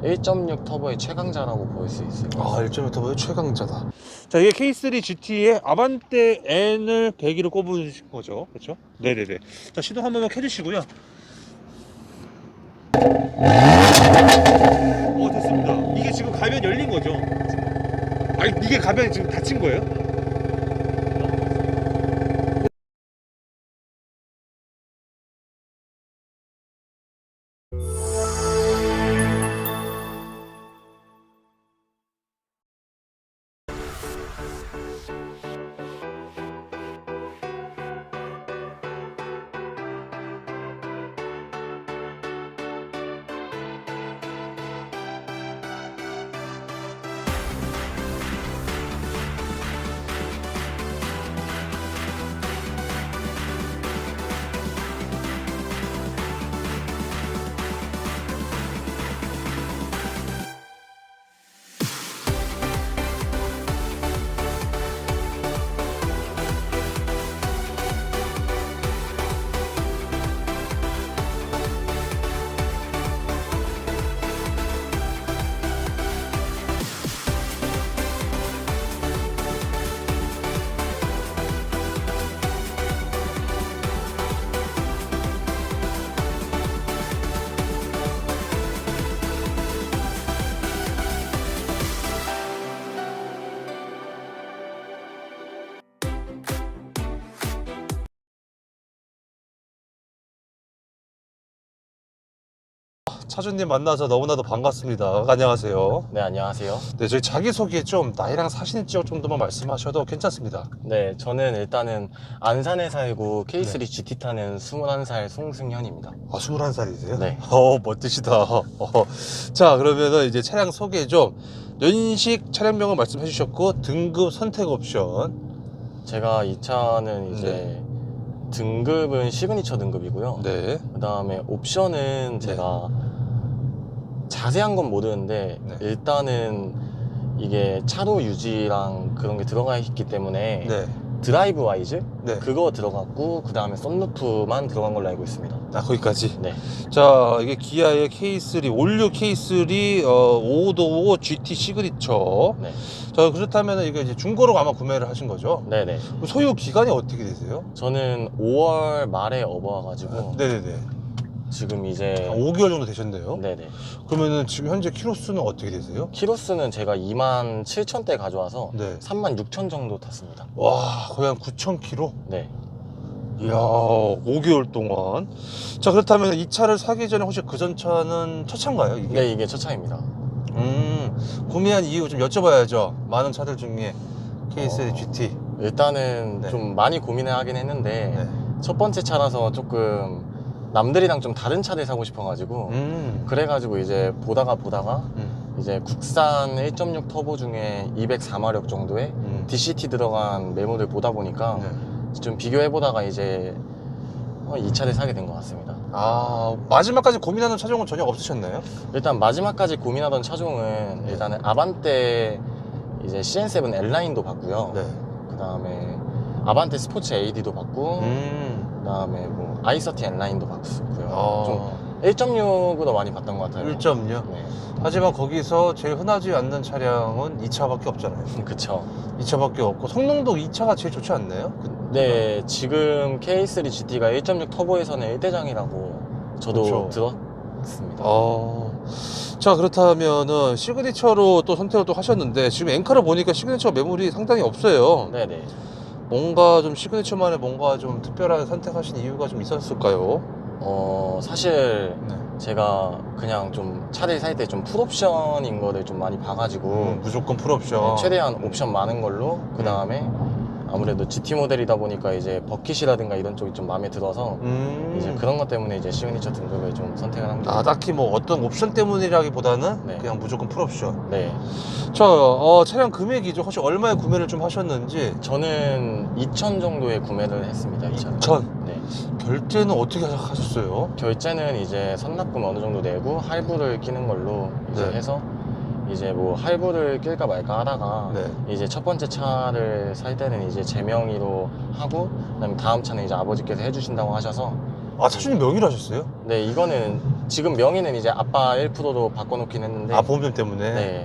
1.6 터보의 최강자라고 볼 수 있을 것 같습니다. 1.6 터보의 최강자다. 자, 이게 K3 GT의 아반떼 N을 계기로 꼽으신 거죠, 그렇죠? 네네네. 자, 시동 한 번만 켜주시고요. 됐습니다. 이게 지금 가변 열린 거죠? 아니, 이게 가변이 지금 닫힌 거예요? 차주님 만나서 너무나도 반갑습니다. 안녕하세요. 네, 안녕하세요. 네, 저희 자기소개 좀 나이랑 사진 지역 정도만 말씀하셔도 괜찮습니다. 네, 저는 일단은 안산에 살고 K3 GT 타는 21살 송승현입니다. 21살이세요? 네. 멋지시다. 자, 그러면은 이제 차량 소개 좀, 연식 차량명을 말씀해 주셨고, 등급 선택 옵션. 제가 이 차는 이제 등급은 시그니처 등급이고요. 네. 그 다음에 옵션은 제가 자세한 건 모르는데 일단은 이게 차로 유지랑 그런 게 들어가 있기 때문에 드라이브 와이즈 그거 들어갔고, 그 다음에 썬루프만 들어간 걸로 알고 있습니다. 거기까지. 네. 자, 이게 기아의 K3 올류 K3 555 GT 시그니처. 네. 자, 그렇다면 이게 이제 중고로 아마 구매를 하신 거죠? 네네. 소유 기간이 어떻게 되세요? 저는 5월 말에 업어와가지고 네네네. 지금 이제 5개월 정도 되셨네요. 네네. 그러면은 지금 현재 키로수는 어떻게 되세요? 키로수는 제가 27,000대 가져와서 네. 36,000 정도 탔습니다. 와, 거의 한 9,000km? 네. 이야, 5개월 동안. 자, 그렇다면 이 차를 사기 전에 혹시 그 전 차는 첫 차인가요, 이게? 네, 이게 첫 차입니다. 구매한 이유 좀 여쭤봐야죠. 많은 차들 중에 K3 GT. 일단은 좀 많이 고민을 하긴 했는데 첫 번째 차라서 조금 남들이랑 좀 다른 차를 사고 싶어가지고 그래가지고 이제 보다가 이제 국산 1.6 터보 중에 204마력 정도의 DCT 들어간 메모를 보다 보니까 좀 비교해보다가 이제 이 차를 사게 된 것 같습니다. 마지막까지 고민하는 차종은 전혀 없으셨나요? 일단 마지막까지 고민하던 차종은 일단은 아반떼 이제 CN7 L라인도 봤고요. 그 다음에 아반떼 스포츠 AD도 봤고, 그 다음에 뭐 i30 N라인도 봤고요. 좀 1.6으로 많이 봤던 것 같아요. 1.6? 네. 하지만 거기서 제일 흔하지 않는 차량은 이 차밖에 없잖아요. 그쵸. 이 차밖에 없고, 성능도 이 차가 제일 좋지 않나요? 네, 지금 K3 GT가 1.6 터보에서는 1대장이라고 저도 들었습니다. 자, 그렇다면은 시그니처로 또 선택을 또 하셨는데, 지금 엔카를 보니까 시그니처 매물이 상당히 없어요. 네네. 뭔가 좀 시그니처만의 뭔가 좀 특별한 선택하신 이유가 좀 있었을까요? 사실 제가 그냥 좀 차를 살 때 좀 풀옵션인 거를 좀 많이 봐가지고 무조건 풀옵션. 최대한 옵션 많은 걸로, 그 다음에 아무래도 GT 모델이다 보니까 이제 버킷이라든가 이런 쪽이 좀 마음에 들어서 이제 그런 것 때문에 이제 시그니처 등급을 좀 선택을 합니다. 딱히 뭐 어떤 옵션 때문이라기보다는 그냥 무조건 풀옵션. 네. 자, 차량 금액이 좀 혹시 얼마에 구매를 좀 하셨는지? 저는 2,000 정도에 구매를 했습니다. 2,000? 네. 결제는 어떻게 하셨어요? 결제는 이제 선납금 어느 정도 내고 할부를 끼는 걸로 이제 해서 이제 뭐 할부를 낄까 말까 하다가 이제 첫 번째 차를 살 때는 이제 제 명의로 하고, 그다음에 다음 차는 이제 아버지께서 해주신다고 하셔서. 차주님 명의로 하셨어요? 네, 이거는 지금 명의는 이제 아빠 1%도 바꿔놓긴 했는데. 아, 보험료 때문에? 네.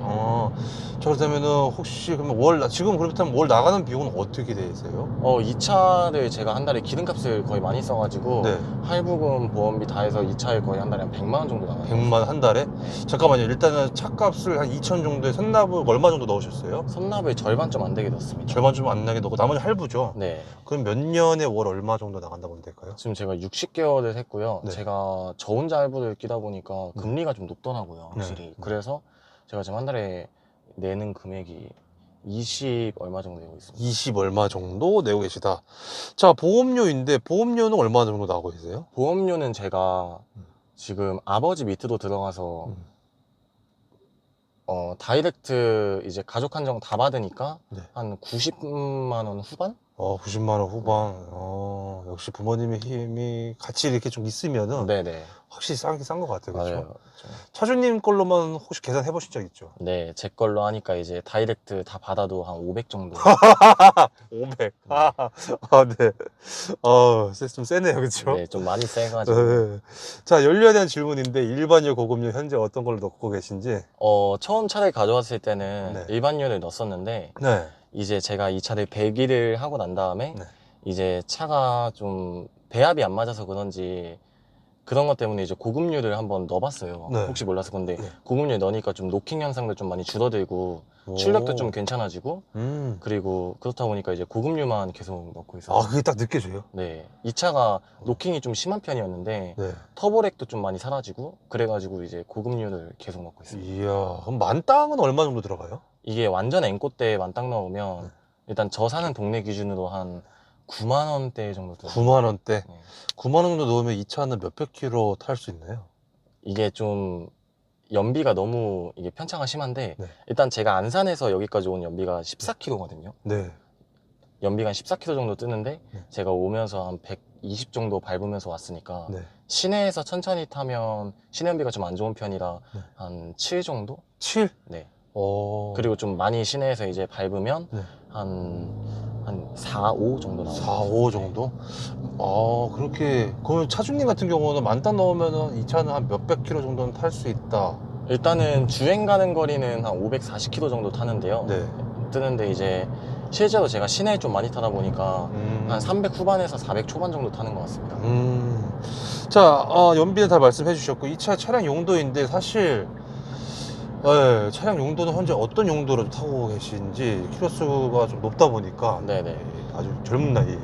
자, 그렇다면은 혹시 그러면 지금 그렇다면 월 나가는 비용은 어떻게 되세요? 이 차를 제가 한 달에 기름값을 거의 많이 써가지고 네. 할부금, 보험비 다 해서 이 차에 거의 한 달에 한 100만 원 정도 나가요. 100만 원 한 달에? 네. 잠깐만요. 일단은 차값을 한 2천 정도에 선납을 얼마 정도 넣으셨어요? 선납을 절반 좀 안 되게 넣었습니다. 절반 좀 안 나게 넣고 나머지 할부죠? 네. 그럼 몇 년에 월 얼마 정도 나간다고 보면 될까요? 지금 제가 60개월을 했고요. 네. 제가 저 혼자 할부를 끼다 보니까 금리가 좀 높더라고요, 확실히. 네. 그래서 제가 지금 한 달에 내는 금액이 20 얼마 정도 되고 있습니다. 20 얼마 정도 내고 계시다. 자, 보험료인데 보험료는 얼마 정도 나오고 계세요? 보험료는 제가 지금 아버지 밑으로 들어가서 다이렉트 이제 가족 한정 다 받으니까 네. 한 90만 원 후반? 90만 원 후반. 역시 부모님의 힘이 같이 이렇게 좀 있으면은 네네. 확실히 싼 것 같아요. 그렇죠? 맞아요. 차주님 걸로만 혹시 계산해 보신 적 있죠? 네, 제 걸로 하니까 이제 다이렉트 다 받아도 한 500 정도. 500. 네. 좀 세네요. 그렇죠? 네, 좀 많이 세가지고. 네. 자, 연료에 대한 질문인데 일반료, 고급료 현재 어떤 걸로 넣고 계신지? 처음 차를 가져왔을 때는 네. 일반료를 넣었었는데 네. 이제 제가 이 차를 배기를 하고 난 다음에 네. 이제 차가 좀 배합이 안 맞아서 그런지 그런 것 때문에 이제 고급류를 한번 넣어봤어요. 네. 혹시 몰라서. 근데 네. 고급류 넣으니까 좀 노킹 현상도 좀 많이 줄어들고 오. 출력도 좀 괜찮아지고 음. 그리고 그렇다 보니까 이제 고급류만 계속 넣고 있어요. 그게 딱 느껴져요? 네, 이 차가 노킹이 좀 심한 편이었는데 네. 터보렉도 좀 많이 사라지고 그래가지고 이제 고급류를 계속 넣고 있습니다. 이야, 그럼 만땅은 얼마 정도 들어가요? 이게 완전 앵꼬 때 만땅 넣으면 네. 일단 저 사는 동네 기준으로 한 9만 원대 정도 들어요. 9만 원대. 네. 9만 원 정도 넣으면 이 차는 몇백 킬로 탈 수 있나요? 이게 좀 연비가 너무 이게 편차가 심한데 네. 일단 제가 안산에서 여기까지 온 연비가 14km거든요. 네. 연비가 한 14km 정도 뜨는데 네. 제가 오면서 한 120 정도 밟으면서 왔으니까 네. 시내에서 천천히 타면 시내 연비가 좀 안 좋은 편이라 네. 한 7 정도? 7? 네. 그리고 그리고 좀 많이 시내에서 이제 밟으면 네. 한 4, 5 정도 나와요. 4, 5 정도? 그렇게. 그러면 차주님 같은 경우는 만땅 넣으면은 이 차는 한 몇백 킬로 정도는 탈 수 있다. 일단은 주행 가는 거리는 한 540km 정도 타는데요. 네. 뜨는데 이제 실제로 제가 시내에 좀 많이 타다 보니까 한 300 후반에서 400 초반 정도 타는 것 같습니다. 자, 연비는 다 말씀해 주셨고, 이 차 차량 용도인데 사실, 네, 차량 용도는 현재 어떤 용도로 타고 계신지 키로수가 좀 높다 보니까 네네. 아주 젊은 나이에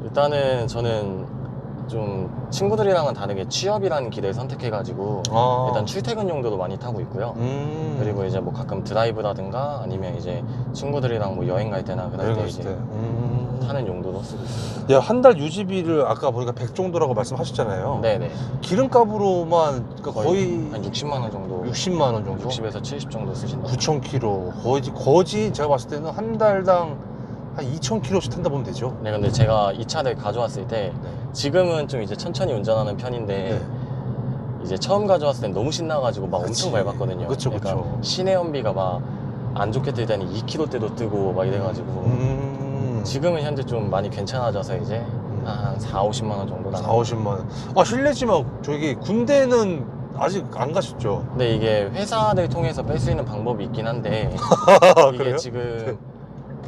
일단은 저는 좀 친구들이랑은 다르게 취업이라는 길을 선택해가지고 일단 출퇴근 용도로 많이 타고 있고요. 그리고 이제 뭐 가끔 드라이브라든가 아니면 이제 친구들이랑 뭐 여행 갈 때나 그럴 때 이제 타는 용도로 쓰고 있습니다. 야, 한 달 유지비를 아까 보니까 100 정도라고 말씀하셨잖아요. 네네. 기름값으로만 그러니까 거의 한 60만 원 정도. 60만 원 정도? 60에서 70 정도 쓰신다. 9,000km. 거의 제가 봤을 때는 한 달당 한 2,000km씩 탄다 보면 되죠. 네, 근데 제가 이 차를 가져왔을 때 네. 지금은 좀 이제 천천히 운전하는 편인데 네. 이제 처음 가져왔을 땐 너무 신나가지고 막 그치. 엄청 밟았거든요. 그쵸, 그러니까 그쵸. 시내 연비가 막 안 좋게 뜰 때는 2km대도 뜨고 막 이래가지고 지금은 현재 좀 많이 괜찮아져서 이제 한 4, 50만 원 정도 4, 나가요. 50만 원. 실례지만 저기 군대는 아직 안 가셨죠? 근데 이게 회사를 통해서 뺄 수 있는 방법이 있긴 한데 이게 그래요? 지금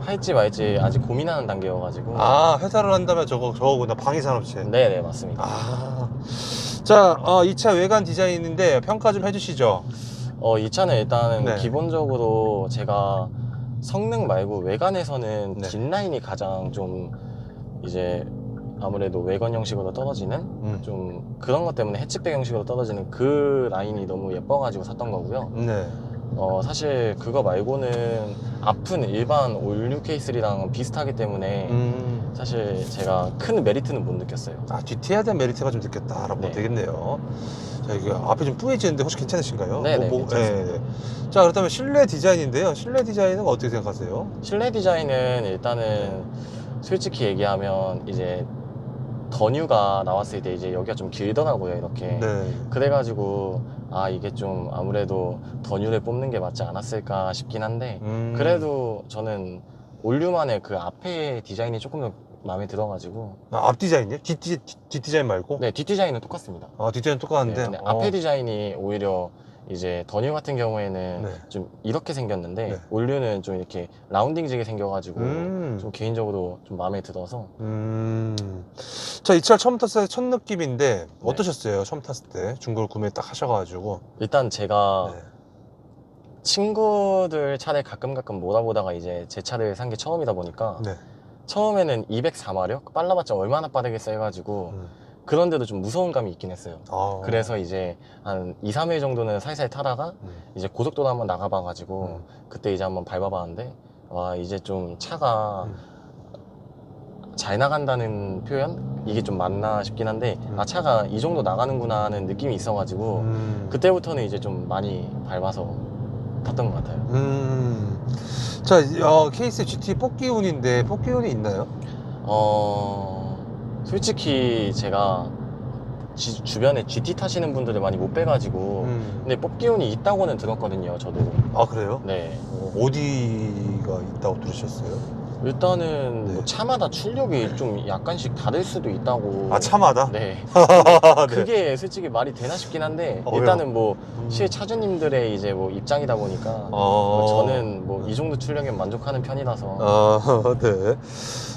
할지 말지 아직 고민하는 단계여가지고. 회사를 한다면 저거구나. 방위산업체. 네네, 맞습니다. 자, 이 차 외관 디자인인데 평가 좀 해주시죠. 이 차는 일단은 네. 기본적으로 제가 성능 말고 외관에서는 네. 뒷라인이 가장 좀 이제 아무래도 외관 형식으로 떨어지는 좀 그런 것 때문에 해치백 형식으로 떨어지는 그 라인이 너무 예뻐가지고 샀던 거고요. 네. 사실 그거 말고는 앞은 일반 올뉴 K3랑 비슷하기 때문에 사실 제가 큰 메리트는 못 느꼈어요. GT에 대한 메리트가 좀 느꼈다라고 네. 되겠네요. 자, 이게 앞에 좀 뿌얘지는데 혹시 괜찮으신가요? 네네, 괜찮습니다. 네. 자, 그렇다면 실내 디자인인데요. 실내 디자인은 어떻게 생각하세요? 실내 디자인은 일단은 솔직히 얘기하면 이제 더뉴가 나왔을 때 이제 여기가 좀 길더라고요, 이렇게. 네. 그래가지고 이게 좀 아무래도 더뉴를 뽑는 게 맞지 않았을까 싶긴 한데 그래도 저는 올류만의 그 앞에 디자인이 조금 더 마음에 들어가지고. 앞 디자인이요? 뒷 디자인 말고? 네, 뒷 디자인은 똑같습니다. 뒷 디자인 똑같은데? 네, 앞에 디자인이 오히려 이제 더뉴 같은 경우에는 네. 좀 이렇게 생겼는데 네. 올류는 좀 이렇게 라운딩지게 생겨가지고 좀 개인적으로 좀 마음에 들어서. 자, 이 차 처음 탔을 때 첫 느낌인데 네. 어떠셨어요? 처음 탔을 때 중고를 구매 딱 하셔가지고. 일단 제가 네. 친구들 차를 가끔 몰아보다가 이제 제 차를 산 게 처음이다 보니까 네. 처음에는 204마력? 빨라봤자 얼마나 빠르겠어 해가지고 그런데도 좀 무서운 감이 있긴 했어요. 그래서 이제 한 2, 3일 정도는 살살 타다가 이제 고속도로 한번 나가봐가지고 그때 이제 한번 밟아봤는데 와, 이제 좀 차가 잘 나간다는 표현? 이게 좀 맞나 싶긴 한데 아, 차가 이 정도 나가는구나 하는 느낌이 있어가지고 그때부터는 이제 좀 많이 밟아서 탔던 것 같아요. 자, 케이스 GT 뽑기운인데 뽑기운이 있나요? 솔직히 제가 주변에 GT 타시는 분들을 많이 못 뵈가지고 근데 뽑기운이 있다고는 들었거든요, 저도. 아, 그래요? 네. 어디가 있다고 들으셨어요? 일단은 네. 뭐 차마다 출력이 좀 약간씩 다를 수도 있다고. 아, 차마다? 네. 네. 그게 솔직히 말이 되나 싶긴 한데 왜요? 일단은 뭐 실차주님들의 이제 뭐 입장이다 보니까 저는 뭐 이 정도 출력에 만족하는 편이라서. 네.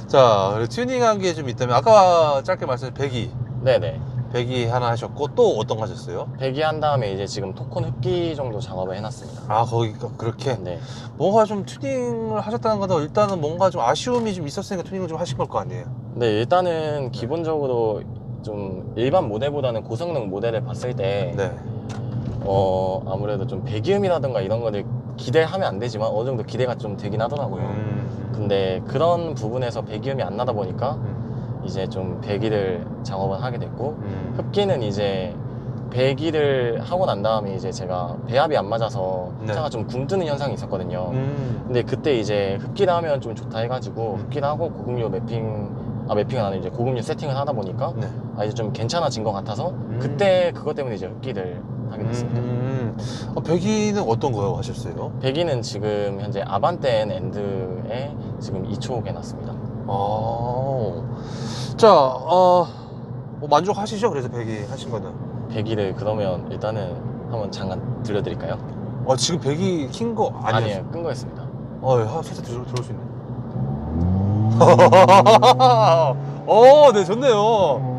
자, 그리고 튜닝한 게 좀 있다면 아까 짧게 말씀하신 배기 네네. 배기 하나 하셨고 또 어떤 거 하셨어요? 배기한 다음에 이제 지금 토콘 흡기 정도 작업을 해놨습니다. 아, 거기가 그렇게? 네. 뭔가 좀 튜닝을 하셨다는 건데 일단은 뭔가 좀 아쉬움이 좀 있었으니까 튜닝을 좀 하신 걸 거 아니에요? 네, 일단은 기본적으로 좀 일반 모델보다는 고성능 모델을 봤을 때 네. 아무래도 좀 배기음이라든가 이런 거를 기대하면 안 되지만 어느 정도 기대가 좀 되긴 하더라고요. 근데 그런 부분에서 배기음이 안 나다 보니까 이제 좀 배기를 작업을 하게 됐고 흡기는 이제 배기를 하고 난 다음에 이제 제가 배합이 안 맞아서 네. 차가 좀 굼뜨는 현상이 있었거든요. 근데 그때 이제 흡기를 하면 좀 좋다 해가지고 흡기를 하고 고급류 매핑은 아니고 이제 고급류 세팅을 하다 보니까 네. 이제 좀 괜찮아진 것 같아서 그때 그것 때문에 이제 흡기를 하게 됐습니다. 배기는 어떤 거 하셨어요? 배기는 지금 현재 아반떼 엔드에 지금 2초 해놨습니다. 자, 뭐 만족하시죠? 그래서 배기 하신 거는? 배기를 그러면 일단은 한번 잠깐 들려드릴까요? 지금 배기 킨 거 아니에요? 아니에요, 끈 거였습니다. 살짝 들어올 수 있네. 네, 좋네요.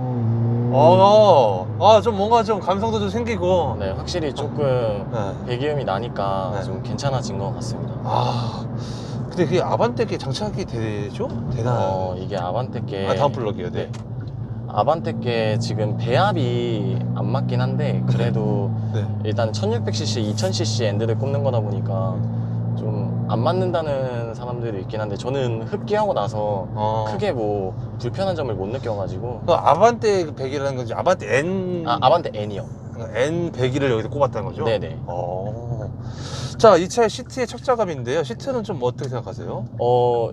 좀 뭔가 좀 감성도 좀 생기고. 네, 확실히 조금 네. 배기음이 나니까 네. 좀 괜찮아진 것 같습니다. 근데 그게 아반떼께 장착이 되죠? 되나요? 이게 아반떼께 다운 플러그요, 네. 아반떼께 지금 배합이 안 맞긴 한데 그래도 네. 일단 1600cc, 2000cc 엔드를 꼽는 거다 보니까 좀 안 맞는다는 사람들이 있긴 한데 저는 흡기하고 나서 크게 뭐 불편한 점을 못 느껴가지고. 그 아반떼 배기라는 건지 아반떼 N 아반떼 N이요. N 배기를 여기서 꼽았다는 거죠? 네네. 자, 이 차의 시트의 착자감인데요. 시트는 좀 어떻게 생각하세요?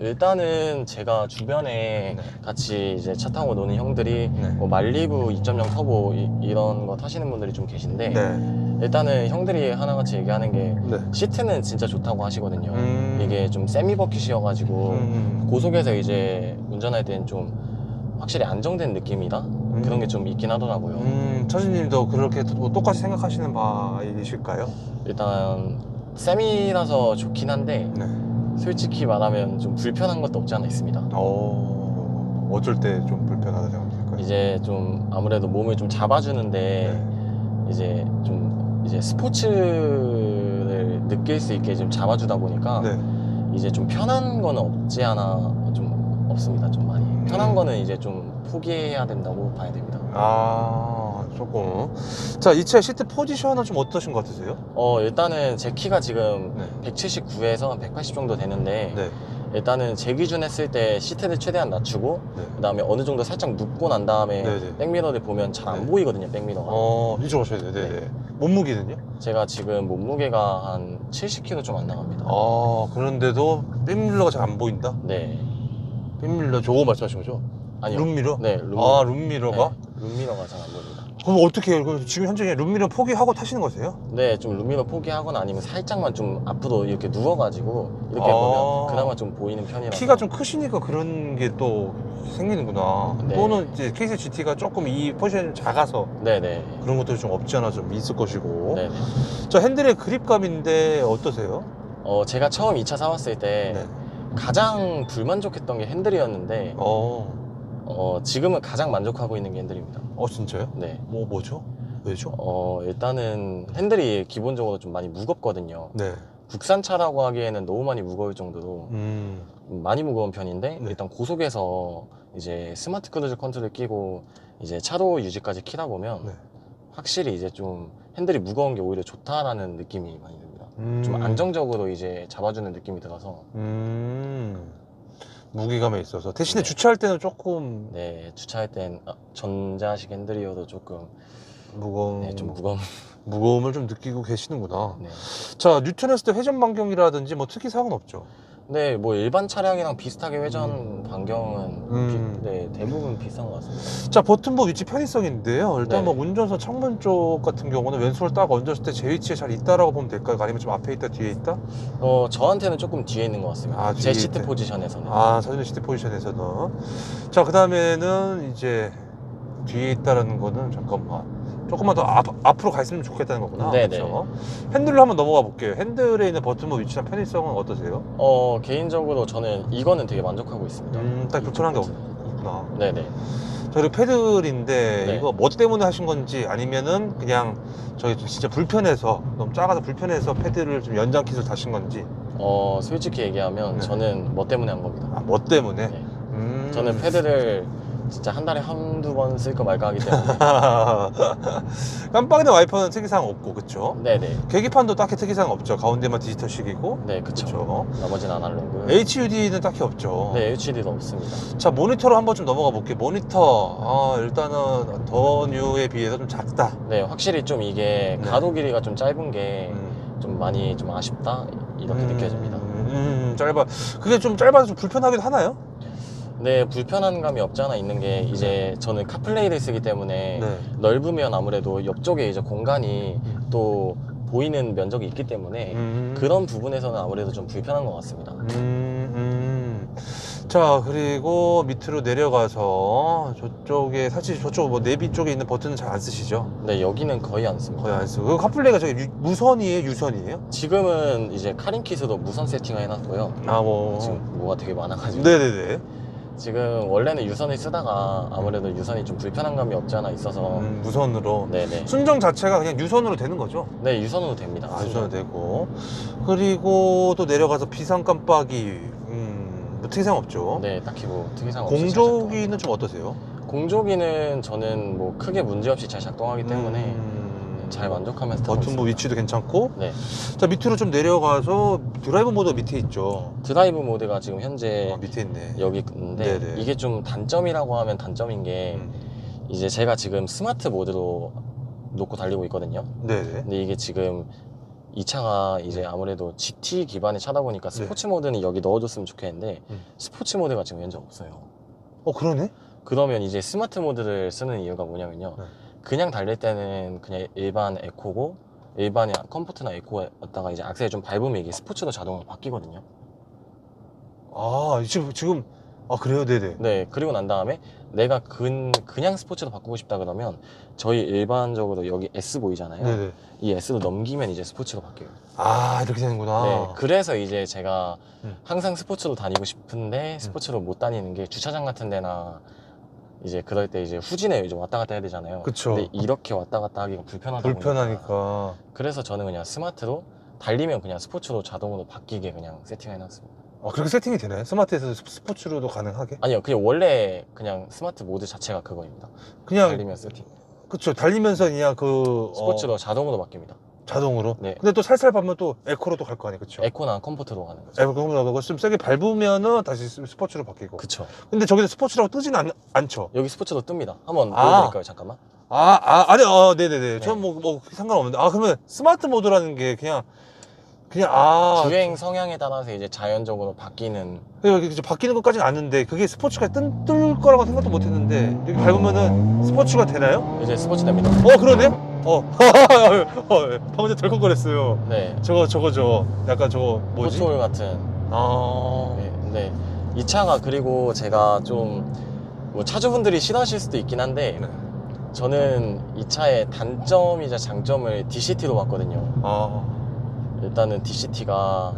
일단은 제가 주변에 네. 같이 이제 차 타고 노는 형들이 네. 뭐 말리부 2.0 터보 이런 거 타시는 분들이 좀 계신데 네. 일단은 형들이 하나같이 얘기하는 게 네. 시트는 진짜 좋다고 하시거든요. 이게 좀 세미 버킷이어가지고 고속에서 이제 운전할 때는 좀 확실히 안정된 느낌이다? 그런 게 좀 있긴 하더라고요. 차주님도 그렇게 똑같이 생각하시는 바이실까요? 일단 세미라서 좋긴 한데 네. 솔직히 말하면 좀 불편한 것도 없지 않아 있습니다. 어쩔 때 좀 불편하다 생각하실까요? 이제 좀 아무래도 몸을 좀 잡아주는데 이제 좀 이제 스포츠를 느낄 수 있게 좀 잡아주다 보니까 이제 좀 편한 거는 없지 않아 좀 없습니다. 좀 많이 편한 거는 이제 좀 포기해야 된다고 봐야 됩니다. 조금. 자, 이 차의 시트 포지션은 좀 어떠신 것 같으세요? 일단은 제 키가 지금 네. 179에서 180 정도 되는데 네. 일단은 제 기준 했을 때 시트를 최대한 낮추고 네. 그 다음에 어느 정도 살짝 눕고 난 다음에 네네. 백미러를 보면 잘 안 네. 보이거든요. 백미러가. 이쪽 오셔야 돼요. 네네. 몸무게는요? 제가 지금 몸무게가 한 70kg 좀 안 나갑니다. 그런데도 백밀러가 잘 안 보인다? 네. 백밀러 저거 말씀하신 거죠? 아니요. 룸미러? 네, 룸미러. 룸미러가? 네, 룸미러가 잘 안 보입니다. 그럼 어떻게 해요? 그럼 지금 현재 룸미러 포기하고 타시는 거세요? 네, 좀 룸미러 포기하거나 아니면 살짝만 좀 앞으로 이렇게 누워가지고 이렇게 아. 보면 그나마 좀 보이는 편이라서. 키가 좀 크시니까 그런 게 또 생기는구나. 네. 또는 이제 케이스 GT가 조금 이 포지션이 좀 작아서 네네. 그런 것도 좀 없지 않아 좀 있을 것이고. 네네. 자, 핸들의 그립감인데 어떠세요? 제가 처음 2차 사왔을 때 네. 가장 불만족했던 게 핸들이었는데 지금은 가장 만족하고 있는 게 핸들입니다. 진짜요? 네. 뭐죠? 왜죠? 일단은 핸들이 기본적으로 좀 많이 무겁거든요. 네. 국산차라고 하기에는 너무 많이 무거울 정도로 많이 무거운 편인데 네. 일단 고속에서 이제 스마트 크루즈 컨트롤을 끼고 이제 차로 유지까지 키다 보면 네. 확실히 이제 좀 핸들이 무거운 게 오히려 좋다라는 느낌이 많이 듭니다. 좀 안정적으로 이제 잡아주는 느낌이 들어서. 무게감에 있어서 대신에 네. 주차할 때는 조금 네, 주차할 땐 전자식 핸들이어도 조금 좀 무거움을 좀 느끼고 계시는구나. 네. 자, 뉴턴했을 때 회전 반경이라든지 뭐 특이사항은 없죠? 네, 뭐 일반 차량이랑 비슷하게 회전 반경은 네, 대부분 비슷한 것 같습니다. 자, 버튼부 위치 편의성인데요. 일단 네네. 뭐 운전석 창문 쪽 같은 경우는 왼손을 딱 얹었을 때 제 위치에 잘 있다라고 보면 될까요? 아니면 좀 앞에 있다 뒤에 있다? 저한테는 조금 뒤에 있는 것 같습니다. 뒤에 제 시트 있대. 포지션에서는. 사전 시트 포지션에서는. 자, 그 다음에는 이제 뒤에 있다라는 거는 잠깐만. 조금만 더 앞으로 가 있으면 좋겠다는 거구나. 네네. 그렇죠? 핸들로 한번 넘어가 볼게요. 핸들에 있는 버튼부 위치나 편의성은 어떠세요? 개인적으로 저는 이거는 되게 만족하고 있습니다. 딱 불편한 게 없구나. 네네. 자, 그리고 패들인데 네. 이거 뭐 때문에 하신 건지 아니면은 그냥 저희 진짜 불편해서 너무 작아서 불편해서 패드를 좀 연장 킷을 다신 건지. 솔직히 얘기하면 네. 저는 뭐 때문에 한 겁니다. 뭐 때문에? 네. 저는 패드를 진짜 한 달에 한두 번 쓸까 말까 하기 때문에. 깜빡이나 와이퍼는 특이사항 없고, 그쵸? 네네. 계기판도 딱히 특이사항 없죠. 가운데만 디지털식이고. 네, 그쵸. 그쵸? 나머지는 아날로그. HUD는 딱히 없죠. 네, HD도 없습니다. 자, 모니터로 한번 좀 넘어가 볼게요. 모니터, 일단은 더 뉴에 비해서 좀 작다. 네, 확실히 좀 이게 네. 가로 길이가 좀 짧은 게 좀 많이 좀 아쉽다 이렇게 느껴집니다. 짧아. 그게 좀 짧아서 좀 불편하기도 하나요? 네, 불편한 감이 없지 않아 있는 게 이제 저는 카플레이를 쓰기 때문에 네. 넓으면 아무래도 옆쪽에 이제 공간이 또 보이는 면적이 있기 때문에 그런 부분에서는 아무래도 좀 불편한 것 같습니다. 자, 그리고 밑으로 내려가서 저쪽에 사실 저쪽 뭐 내비 쪽에 있는 버튼은 잘 안 쓰시죠? 네, 여기는 거의 안 씁니다. 거의 안 쓰고. 그 카플레이가 저기 무선이에요, 유선이에요? 지금은 이제 카린킷으로 무선 세팅을 해놨고요. 지금 뭐가 되게 많아가지고. 네네네. 지금 원래는 유선을 쓰다가 아무래도 유선이 좀 불편한 감이 없지 않아 있어서 무선으로. 네네. 순정 자체가 그냥 유선으로 되는 거죠? 네, 유선으로 됩니다. 유선으로 되고. 그리고 또 내려가서 비상 깜빡이, 뭐 특이사항 없죠? 네, 딱히 뭐 특이사항 없이 공조기는 좀 어떠세요? 공조기는 저는 뭐 크게 문제없이 잘 작동하기 때문에 잘 만족하면서 타고 버튼부 있습니다. 위치도 괜찮고. 네. 자, 밑으로 좀 내려가서 드라이브 모드 밑에 있죠. 드라이브 모드가 지금 현재 밑에 있네. 여기 있는데 네네. 이게 좀 단점이라고 하면 단점인 게 이제 제가 지금 스마트 모드로 놓고 달리고 있거든요. 네네. 근데 이게 지금 이 차가 이제 아무래도 GT 기반의 차다 보니까 스포츠 모드는 여기 넣어줬으면 좋겠는데 스포츠 모드가 지금 현재 없어요. 그러네? 그러면 이제 스마트 모드를 쓰는 이유가 뭐냐면요. 그냥 달릴 때는 그냥 일반 에코고 일반의 컴포트나 에코였다가 이제 악셀 좀 밟으면 이게 스포츠로 자동으로 바뀌거든요. 지금 그래요? 네네. 네, 그리고 난 다음에 내가 그냥 스포츠로 바꾸고 싶다 그러면 저희 일반적으로 여기 S 보이잖아요. 네네. 이 S로 넘기면 이제 스포츠로 바뀌어요. 이렇게 되는구나. 네, 그래서 이제 제가 항상 스포츠로 다니고 싶은데 스포츠로 못 다니는 게 주차장 같은 데나 이제 그럴 때 이제 후진에 이제 왔다 갔다 해야 되잖아요. 그쵸. 근데 이렇게 왔다 갔다 하기가 불편하니까. 그래서 저는 그냥 스마트로 달리면 그냥 스포츠로 자동으로 바뀌게 그냥 세팅해 놨습니다. 그렇게 세팅이 되나요? 스마트에서 스포츠로도 가능하게? 아니요, 그냥 원래 그냥 스마트 모드 자체가 그거입니다. 그냥 달리면 세팅. 그쵸. 달리면서 그냥 스포츠로 자동으로 바뀝니다. 자동으로? 네. 근데 또 살살 밟으면 또 에코로도 갈 거 아니에요, 그쵸? 에코나 컴포트로 가는 거죠. 그럼 좀 세게 밟으면은 다시 스포츠로 바뀌고. 그쵸. 근데 저기는 스포츠라고 뜨진 않죠? 여기 스포츠로 뜹니다. 한번 보여드릴까요? 잠깐만. 아니, 네네네. 네. 전 뭐 상관없는데. 그러면 스마트 모드라는 게 그냥 그냥 주행 성향에 따라서 이제 자연적으로 바뀌는. 이제 바뀌는 것까지는 아는데 그게 스포츠가 뜰 거라고 생각도 못 했는데 여기 밟으면은 스포츠가 되나요? 이제 스포츠 됩니다. 그러네? 방금 전에 덜컥거렸어요. 네. 저거 약간 저거 뭐지? 포트홀 같은. 네, 근데 이 차가, 그리고 제가 좀 뭐 차주분들이 싫어하실 수도 있긴 한데 네. 저는 이 차의 단점이자 장점을 DCT로 봤거든요. 일단은 DCT가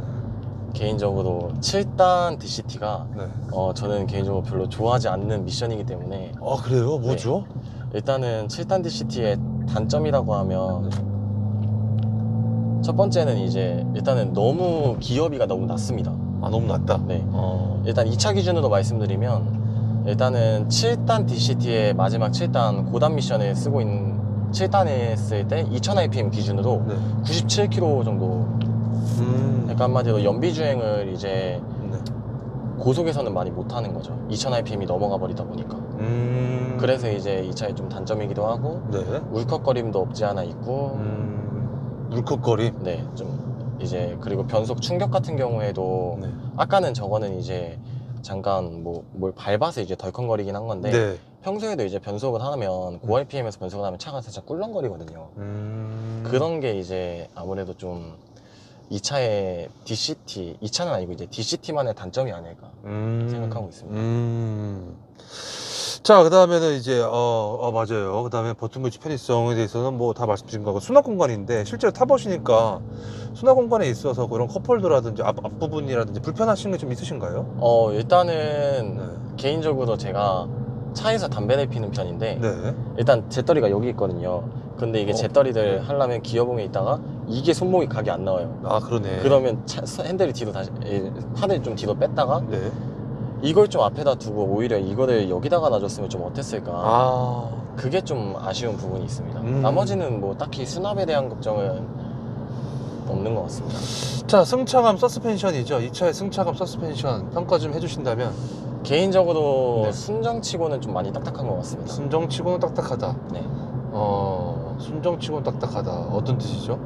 개인적으로 7단 DCT가 네. 저는 개인적으로 별로 좋아하지 않는 미션이기 때문에. 그래요? 뭐죠? 일단은 7단 DCT의 단점이라고 하면 첫 번째는 이제 일단은 너무 기어비가 너무 낮습니다. 너무 낮다? 네. 일단 2차 기준으로 말씀드리면 일단은 7단 DCT의 마지막 7단 고단 미션을 쓰고 있는 7단에 했을 때 2000rpm 기준으로 네. 97km 정도. 그러니까 한마디로 연비 주행을 이제 네. 고속에서는 많이 못하는 거죠. 2000rpm이 넘어가 버리다 보니까. 그래서 이제 이 차의 좀 단점이기도 하고. 네. 울컥거림도 없지 않아 있고. 울컥거림? 네, 좀 이제, 그리고 변속 충격 같은 경우에도 네. 아까는 저거는 이제 잠깐 뭘 밟아서 이제 덜컹거리긴 한 건데 네. 평소에도 이제 변속을 하면 고RPM에서 변속을 하면 차가 살짝 꿀렁거리거든요. 그런 게 이제 아무래도 좀 이 차의 DCT, 이 차는 아니고 이제 DCT만의 단점이 아닐까 생각하고 있습니다. 자, 그 다음에는 이제 맞아요. 그 다음에 버튼 거치 편의성에 대해서는 뭐 다 말씀드린 거고, 수납 공간인데 실제로 타보시니까 수납 공간에 있어서 그런 컵홀더라든지 앞부분이라든지 불편하신 게 좀 있으신가요? 일단은 네. 개인적으로 제가 차에서 담배를 피는 편인데 네. 일단 제떨이가 여기 있거든요. 근데 이게 제떨이를 하려면 기어봉에 있다가 이게 손목이 각이 안 나와요. 그러네. 그러면 핸들을 뒤로 다시, 판을 좀 뒤로 뺐다가 네. 이걸 좀 앞에다 두고 오히려 이거를 여기다가 놔줬으면 좀 어땠을까. 그게 좀 아쉬운 부분이 있습니다. 나머지는 뭐 딱히 수납에 대한 걱정은 없는 것 같습니다. 자, 승차감 서스펜션이죠. 이 차의 승차감 서스펜션 평가 좀 해주신다면? 개인적으로 네. 순정치고는 좀 많이 딱딱한 것 같습니다. 순정치고는 딱딱하다. 네. 순정치고는 딱딱하다. 어떤 뜻이죠?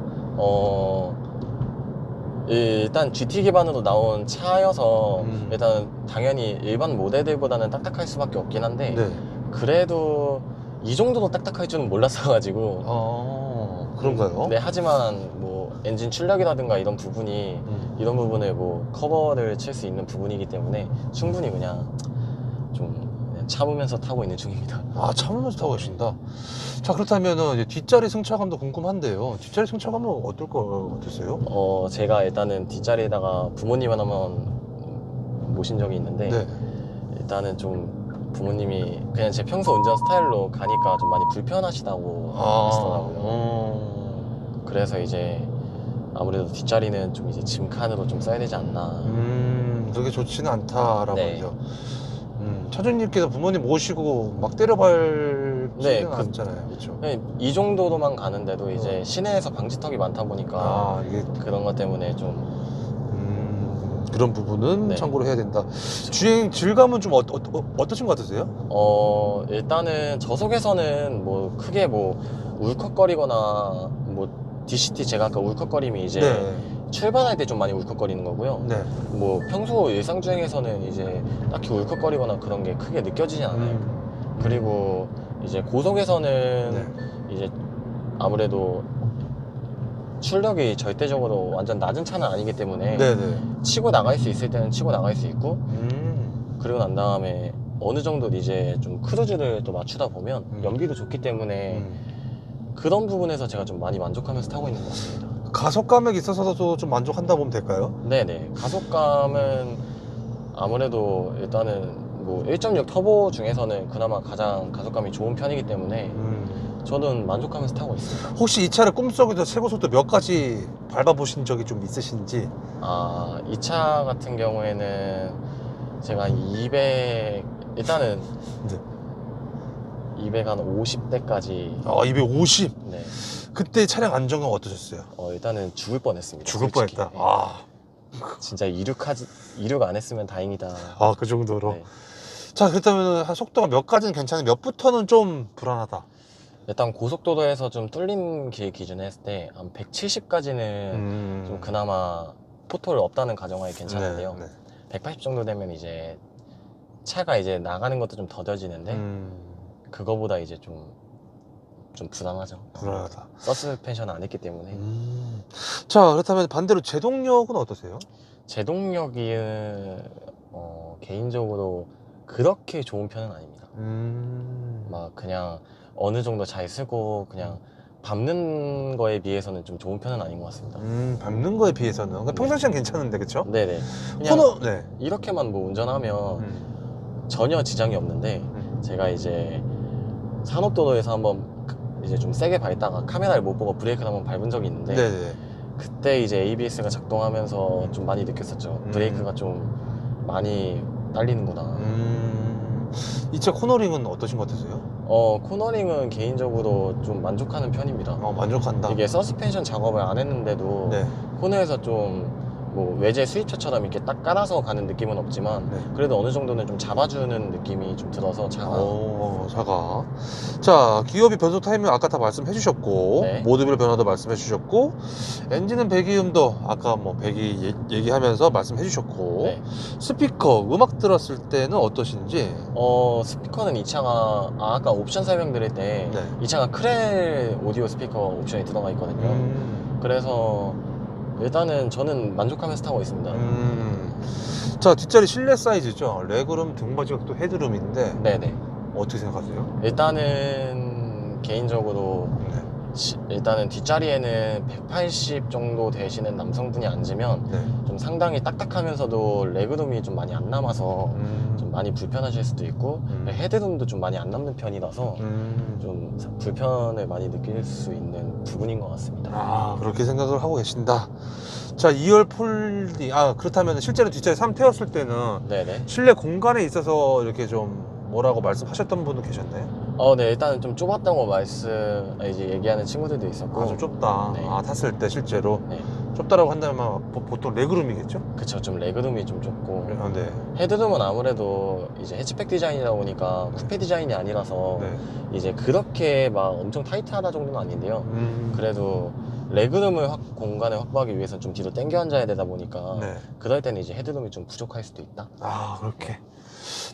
일단 GT 기반으로 나온 차여서 일단 당연히 일반 모델들보다는 딱딱할 수밖에 없긴 한데 네. 그래도 이 정도로 딱딱할 줄은 몰랐어가지고. 그런가요? 네, 하지만 뭐 엔진 출력이라든가 이런 부분이 이런 부분을 뭐 커버를 칠 수 있는 부분이기 때문에 충분히 그냥 좀 그냥 참으면서 타고 있는 중입니다. 참으면서 타고 계신다. 자, 그렇다면은 이제 뒷자리 승차감도 궁금한데요. 뒷자리 승차감은 어떨 것 같으세요? 제가 일단은 뒷자리에다가 부모님 하나만 모신 적이 있는데 네. 일단은 좀 부모님이 그냥 제 평소 운전 스타일로 가니까 좀 많이 불편하시다고 하시더라고요. 그래서 이제 아무래도 뒷자리는 좀 이제 짐칸으로 좀 써야 되지 않나. 그게 좋지는 않다라고 네. 하죠. 차주님께서 부모님 모시고 막 때려밟지는 네, 않잖아요. 그렇죠? 네, 이 정도로만 가는데도 이제 시내에서 방지턱이 많다 보니까 이게 그런 것 때문에 좀. 그런 부분은 네. 참고로 해야 된다. 주행 질감은 좀 어떠신 것 같으세요? 일단은 저속에서는 뭐 크게 뭐 울컥거리거나 뭐 DCT 제가 아까 울컥거림이 이제 네. 출발할 때 좀 많이 울컥거리는 거고요. 네. 뭐 평소 일상 주행에서는 이제 딱히 울컥거리거나 그런 게 크게 느껴지지 않아요. 그리고 이제 고속에서는 이제 아무래도 출력이 절대적으로 완전 낮은 차는 아니기 때문에 치고 나갈 수 있을 때는 치고 나갈 수 있고, 그리고 난 다음에 어느 정도 이제 좀 크루즈를 또 맞추다 보면 연비도 좋기 때문에 그런 부분에서 제가 좀 많이 만족하면서 타고 있는 것 같습니다. 가속감에 있어서도 좀 만족한다 보면 될까요? 네네. 가속감은 아무래도 일단은 뭐 1.6 터보 중에서는 그나마 가장 가속감이 좋은 편이기 때문에 저는 만족하면서 타고 있습니다. 혹시 이 차를 꿈속에서 최고 속도 몇 가지 밟아보신 적이 좀 있으신지? 이 차 같은 경우에는 제가 200 일단은 250대까지. 250? 네. 그때 차량 안정은 어떠셨어요? 일단은 죽을 뻔했습니다. 죽을 솔직히. 뻔했다. 네. 진짜 이륙 안 했으면 다행이다. 그 정도로. 네. 자, 그렇다면 한 속도가 몇 가지는 괜찮은데 몇부터는 좀 불안하다. 일단 고속도로에서 좀 뚫린 길 기준에 했을 때 한 170까지는 좀 그나마 포토를 없다는 가정하에 괜찮은데요. 네, 180 정도 되면 이제 차가 이제 나가는 것도 좀 더뎌지는데 그거보다 이제 좀 불안하죠. 불안하다. 서스펜션을 안 했기 때문에. 자, 그렇다면 반대로 제동력은 어떠세요? 제동력이 개인적으로 그렇게 좋은 편은 아닙니다. 막 그냥 어느 정도 잘 쓰고 그냥 밟는 거에 비해서는 좀 좋은 편은 아닌 것 같습니다. 밟는 거에 비해서는. 그러니까 평상시엔 괜찮은데, 그쵸? 네네. 그냥 코너, 네. 이렇게만 뭐 운전하면 전혀 지장이 없는데 제가 이제 산업도로에서 한번 이제 좀 세게 밟다가 카메라를 못 보고 브레이크를 한번 밟은 적이 있는데 네네. 그때 이제 ABS가 작동하면서 좀 많이 느꼈었죠. 브레이크가 좀 많이 딸리는구나. 이 차 코너링은 어떠신 것 같으세요? 코너링은 개인적으로 좀 만족하는 편입니다. 만족한다. 이게 서스펜션 작업을 안 했는데도 네. 코너에서 좀 뭐 외제 수입차처럼 이렇게 딱 깔아서 가는 느낌은 없지만 네. 그래도 어느 정도는 좀 잡아주는 느낌이 좀 들어서 차가. 차가. 자, 기어비 변속 타이밍 아까 다 말씀해 주셨고, 네. 모드별 변화도 말씀해 주셨고, 엔진은 배기음도 아까 뭐 배기 얘기하면서 말씀해 주셨고, 네. 스피커 음악 들었을 때는 어떠신지? 스피커는 이 차가 아까 옵션 설명드릴 때 이 네. 차가 크렐 오디오 스피커 옵션이 들어가 있거든요. 그래서 일단은 저는 만족하면서 타고 있습니다. 자, 뒷자리 실내 사이즈죠. 레그룸, 등받이가 헤드룸인데 네네. 어떻게 생각하세요? 일단은 개인적으로 네. 일단은 뒷자리에는 180 정도 되시는 남성분이 앉으면 네. 좀 상당히 딱딱하면서도 레그룸이 좀 많이 안 남아서 좀 많이 불편하실 수도 있고 헤드룸도 좀 많이 안 남는 편이라서 좀 불편을 많이 느낄 수 있는 부분인 것 같습니다. 그렇게 생각을 하고 계신다. 자, 2열 폴리. 그렇다면 실제로 뒷자리 3 태웠을 때는 네네. 실내 공간에 있어서 이렇게 좀 뭐라고 말씀하셨던 분도 계셨나요? 네, 일단은 좀 좁았다고 이제 얘기하는 친구들도 있었고. 좀 좁다. 네. 탔을 때 실제로 네. 좁다라고 한다면 보통 레그룸이겠죠? 그쵸, 좀 레그룸이 좀 좁고. 네. 헤드룸은 아무래도 이제 해치백 디자인이다 보니까 쿠페 디자인이 아니라서 네. 이제 그렇게 막 엄청 타이트하다 정도는 아닌데요. 그래도 레그룸을 공간을 확보하기 위해서 좀 뒤로 당겨 앉아야 되다 보니까 네. 그럴 때는 이제 헤드룸이 좀 부족할 수도 있다. 그렇게.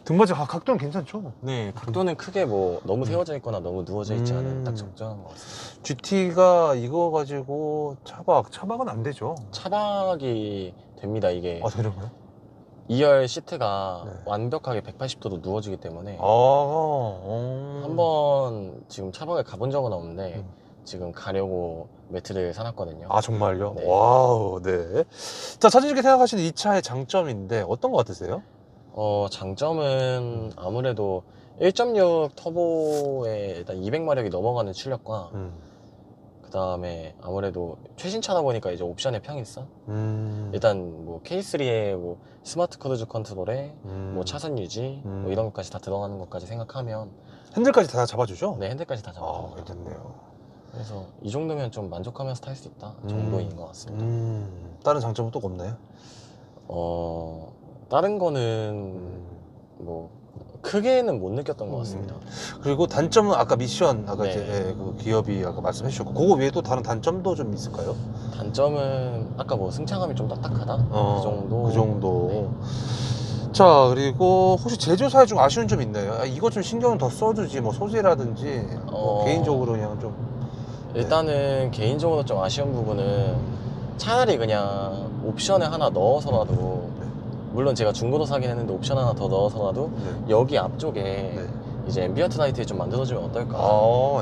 등받이 각도는 괜찮죠? 네, 각도는 크게 뭐 너무 세워져 있거나 너무 누워져 있지 않은 딱 적절한 것 같습니다. GT가 이거 가지고 차박은 안 되죠? 차박이 됩니다. 이게 되는가요? 2열 시트가 네. 완벽하게 180도로 누워지기 때문에 한번 지금 차박을 가본 적은 없는데 지금 가려고 매트를 사놨거든요. 정말요? 네. 와우, 네. 자, 차주님께 생각하시는 이 차의 장점인데 어떤 거 같으세요? 장점은 아무래도 1.6 터보에 일단 200마력이 넘어가는 출력과 그 다음에 아무래도 최신차다 보니까 이제 옵션의 평일선 일단 뭐 K3에 뭐 스마트 크루즈 컨트롤에 뭐 차선 유지 뭐 이런 것까지 다 들어가는 것까지 생각하면 핸들까지 다 잡아주죠? 네, 핸들까지 다 잡아줍니다. 괜찮네요. 그래서 이 정도면 좀 만족하면서 탈 수 있다 정도인 것 같습니다. 다른 장점은 또 없나요? 다른 거는 뭐 크게는 못 느꼈던 것 같습니다. 그리고 단점은 아까 미션 아까 네. 이제 그 기업이 아까 말씀해 주셨고 그거 외에 또 다른 단점도 좀 있을까요? 단점은 아까 뭐 승차감이 좀 딱딱하다 그 정도. 그 정도. 네. 자, 그리고 혹시 제조사에 좀 아쉬운 점 있나요? 이거 좀 신경을 더 써주지 뭐 소재라든지 뭐 개인적으로 그냥 좀 일단은 개인적으로 좀 아쉬운 부분은 차라리 그냥 옵션에 하나 넣어서라도 물론 제가 중고로 사긴 했는데 옵션 하나 더 넣어서라도 여기 앞쪽에 이제 앰비언트 라이트 좀 만들어주면 어떨까.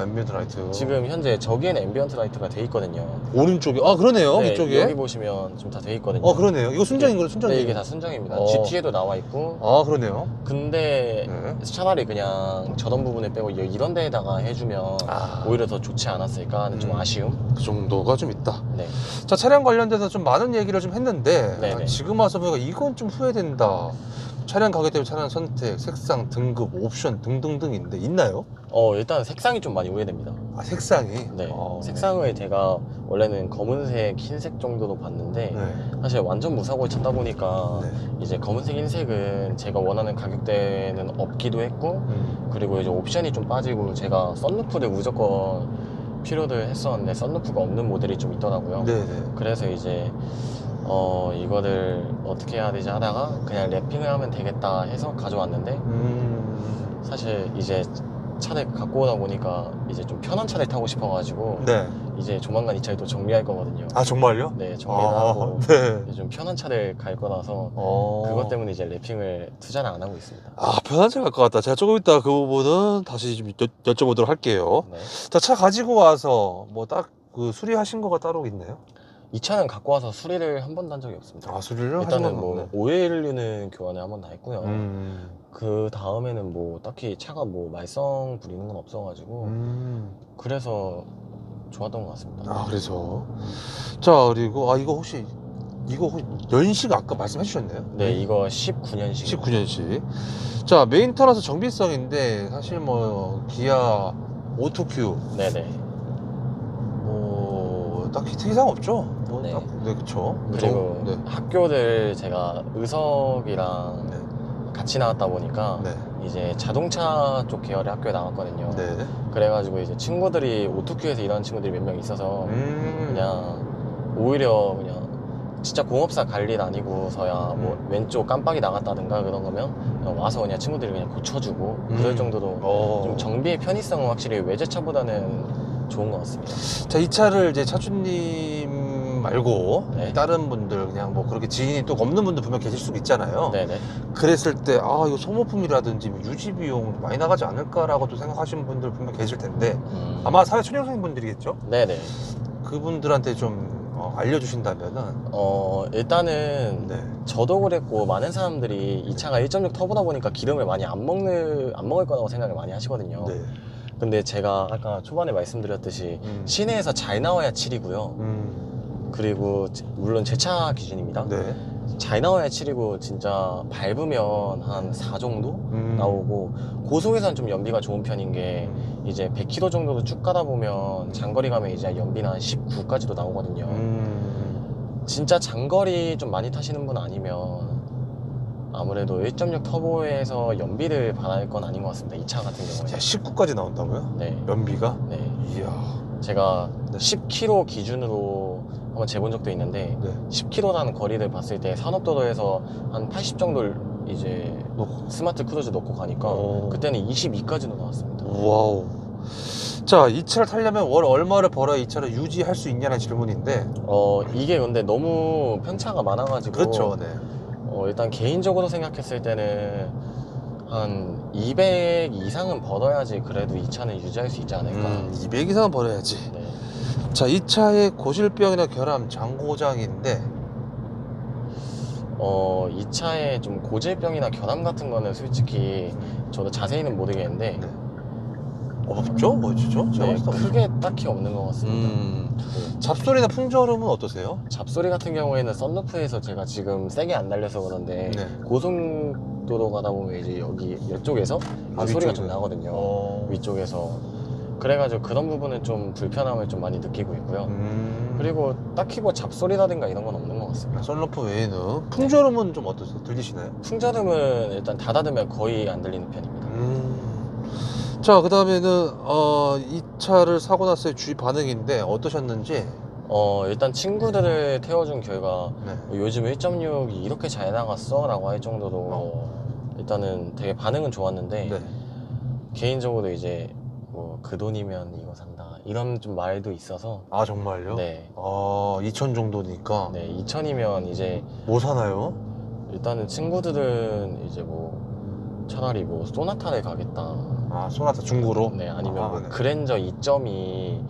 앰비언트 라이트 지금 현재 저기에는 앰비언트 라이트가 돼 있거든요. 오른쪽에 그러네요. 네, 이쪽에 여기 보시면 좀 다 돼 있거든요. 그러네요. 이거 순정인 거예요? 순정인 네, 이게 다 순정입니다. GT에도 나와 있고. 그러네요. 근데 네. 차라리 그냥 저런 부분을 빼고 이런 데에다가 해주면 오히려 더 좋지 않았을까 하는 좀 아쉬움. 그 정도가 좀 있다. 네. 자, 차량 관련돼서 좀 많은 얘기를 좀 했는데 네네. 지금 와서 보니까 이건 좀 후회된다. 차량 가격대로 차량 선택, 색상, 등급, 옵션 등등등인데 있나요? 일단 색상이 좀 많이 우회됩니다. 아, 색상이? 네. 색상을 제가 원래는 검은색, 흰색 정도로 봤는데 네. 사실 완전 무사고를 찾다 보니까 네. 이제 검은색, 흰색은 제가 원하는 가격대는 없기도 했고 그리고 이제 옵션이 좀 빠지고 제가 썬루프를 무조건 필요를 했었는데 썬루프가 없는 모델이 좀 있더라고요. 네네. 그래서 이제 이거를 어떻게 해야 되지 하다가 그냥 랩핑을 하면 되겠다 해서 가져왔는데 사실 이제 차를 갖고 오다 보니까 이제 좀 편한 차를 타고 싶어가지고 네. 이제 조만간 이 차를 또 정리할 거거든요. 아, 정말요? 네, 정리하고 네. 이제 좀 편한 차를 갈 거라서 그것 때문에 이제 랩핑을 투자를 안 하고 있습니다. 아, 편한 차 갈 것 같다. 제가 조금 이따 그 부분은 다시 좀 여쭤보도록 할게요. 네. 자, 차 가지고 와서 뭐 딱 그 수리하신 거가 따로 있나요? 이 차는 갖고 와서 수리를 한 번도 한 적이 없습니다. 아, 수리를 일단은 하신 뭐 건 오일류는 교환을 한 번 다 했고요. 없네. 그 다음에는 뭐 딱히 차가 뭐 말썽 부리는 건 없어가지고 그래서 좋았던 것 같습니다. 아, 그래서 자, 그리고 이거 혹시 연식 아까 말씀해 주셨나요? 네, 이거 19년식. 19년식. 자, 메인 타라서 정비성인데 사실 뭐 기아 오토큐 네네. 뭐 딱히 특이사항 없죠? 뭐 네. 네, 그쵸. 그리고 네. 학교를 제가 의석이랑 네. 같이 나왔다 보니까 네. 이제 자동차 쪽 계열의 학교에 나왔거든요. 네. 그래가지고 이제 친구들이 오토큐에서 일하는 친구들이 몇 명 있어서 그냥 그냥 오히려 그냥 진짜 공업사 갈 일 아니고서야 뭐 왼쪽 깜빡이 나갔다든가 그런 거면 그냥 와서 그냥 친구들이 그냥 고쳐주고 그럴 정도로 좀 정비의 편의성은 확실히 외제차보다는 좋은 것 같습니다. 자, 이 차를 이제 차주님 말고 네. 다른 분들 그냥 뭐 그렇게 지인이 또 없는 분들 분명 계실 수도 있잖아요. 네네. 그랬을 때 이거 소모품이라든지 뭐 유지 비용 많이 나가지 않을까라고 또 생각하시는 분들 분명 계실 텐데 아마 사회 초년생 분들이겠죠? 네네. 그분들한테 좀 알려주신다면은 일단은 네. 저도 그랬고 많은 사람들이 이 차가 1.6 터보다 보니까 기름을 많이 안 먹을 거라고 생각을 많이 하시거든요. 네. 근데 제가 아까 초반에 말씀드렸듯이 시내에서 잘 나와야 7이고요. 그리고 물론 제 차 기준입니다. 네. 잘 나와야 7이고 진짜 밟으면 한 4 정도 나오고 고속에서는 좀 연비가 좋은 편인 게 이제 100km 정도로 쭉 가다 보면 장거리 가면 이제 연비는 한 19까지도 나오거든요. 진짜 장거리 좀 많이 타시는 분 아니면 아무래도 1.6 터보에서 연비를 바랄 건 아닌 것 같습니다. 이 차 같은 경우에. 19까지 나온다고요? 네. 연비가? 네. 이야. 제가 네. 10km 기준으로 한번 재본 적도 있는데 네. 10km라는 거리를 봤을 때 산업도로에서 한 80 정도를 이제 스마트 크루즈 넣고 가니까 그때는 22까지도 나왔습니다. 와우. 자, 이 차를 타려면 월 얼마를 벌어야 이 차를 유지할 수 있냐는 질문인데. 이게 근데 너무 편차가 많아가지고 그렇죠. 네. 일단 개인적으로 생각했을 때는 한 200 이상은 벌어야지 그래도 이 차는 유지할 수 있지 않을까. 200 이상은 벌어야지. 네. 자, 이 차의 고질병이나 결함, 장고장인데 이 차에 좀 고질병이나 결함 같은 거는 솔직히 저도 자세히는 모르겠는데 네. 없죠? 뭐죠? 제가 네, 봤을 때 크게 딱히 없는 것 같습니다. 네. 잡소리나 풍절음은 어떠세요? 잡소리 같은 경우에는 썬루프에서 제가 지금 세게 안 달려서 그런데 네. 고속도로 가다 보면 이제 이쪽에서 소리가 좀 나거든요. 위쪽에서. 그래가지고 그런 부분은 좀 불편함을 좀 많이 느끼고 있고요. 그리고 딱히 뭐 잡소리라든가 이런 건 없는 것 같습니다. 썬루프 외에는 풍절음은 좀 어떠세요? 들리시나요? 풍절음은 일단 닫아두면 거의 안 들리는 편입니다. 자, 그 다음에는 이 차를 사고 났을 때 주위 반응인데 어떠셨는지? 일단 친구들을 태워준 결과 네. 요즘 1.6이 이렇게 잘 나갔어? 라고 할 정도로 일단은 되게 반응은 좋았는데 네. 개인적으로 이제 뭐 그 돈이면 이거 산다 이런 좀 말도 있어서. 아, 정말요? 네. 2천 정도니까. 네, 2천이면 이제 뭐 사나요? 일단은 친구들은 이제 뭐 차라리 뭐 소나타를 가겠다. 소나타 중고로? 네, 아니면 뭐 네. 그랜저 2.2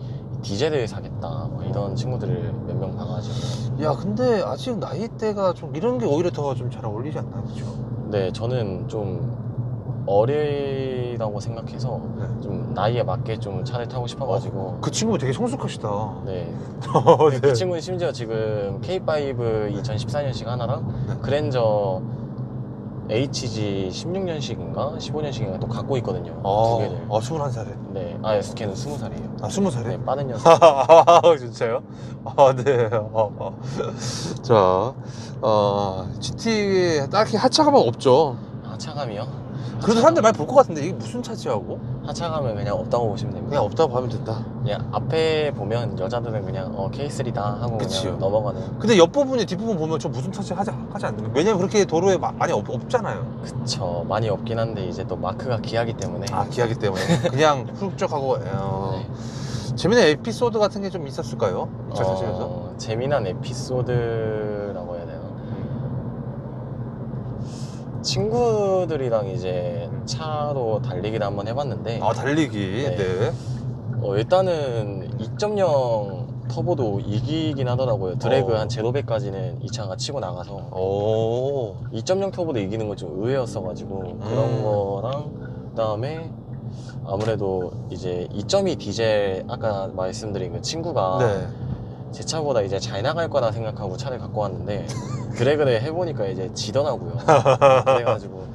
디젤을 사겠다. 뭐 이런 친구들을 몇 명 봐가지고. 야, 근데 아직 나이대가 좀 이런 게 오히려 더 좀 잘 어울리지 않나요? 그죠? 네, 저는 좀 어리다고 생각해서 네. 좀 나이에 맞게 좀 차를 타고 싶어가지고. 그 친구 되게 성숙하시다. 네. 네. 그 친구는 심지어 지금 K5 2014년식 하나랑 네. 그랜저 HG 16년식인가 15년식인가 또 갖고 있거든요. 두 개를. 21살에. 네, 걔는 20살이에요. 아, 20살에? 네, 빠른 녀석. 진짜요? 네. 자, GT 딱히 하차감은 없죠. 하차감이요? 그래도 사람들 많이 볼 것 같은데 이게 무슨 차지 하고? 하차감은 그냥 없다고 보시면 됩니다. 그냥 없다고 하면 된다. 그냥 앞에 보면 여자들은 그냥 K3다 하고 그치요. 그냥 넘어가는. 근데 옆부분이 뒷부분 보면 저 무슨 차지 하지 않나요? 왜냐면 그렇게 도로에 많이 없잖아요. 그쵸, 많이 없긴 한데 이제 또 마크가 기아기 때문에. 기아기 때문에 그냥 훌쩍하고 네. 재미난 에피소드 같은 게 좀 있었을까요? 이 차 타시면서? 재미난 에피소드라고 해야 되나? 친구들이랑 이제 차로 달리기를 한번 해봤는데 달리기. 네. 일단은 2.0 터보도 이기긴 하더라고요. 드래그 한 제로백까지는 이 차가 치고 나가서 2.0 터보도 이기는 건 좀 의외였어가지고 그런 거랑 그다음에 아무래도 이제 2.2 디젤 아까 말씀드린 그 친구가 네. 제 차보다 이제 잘 나갈 거라 생각하고 차를 갖고 왔는데 드래그를 해보니까 이제 지더라고요. 그래가지고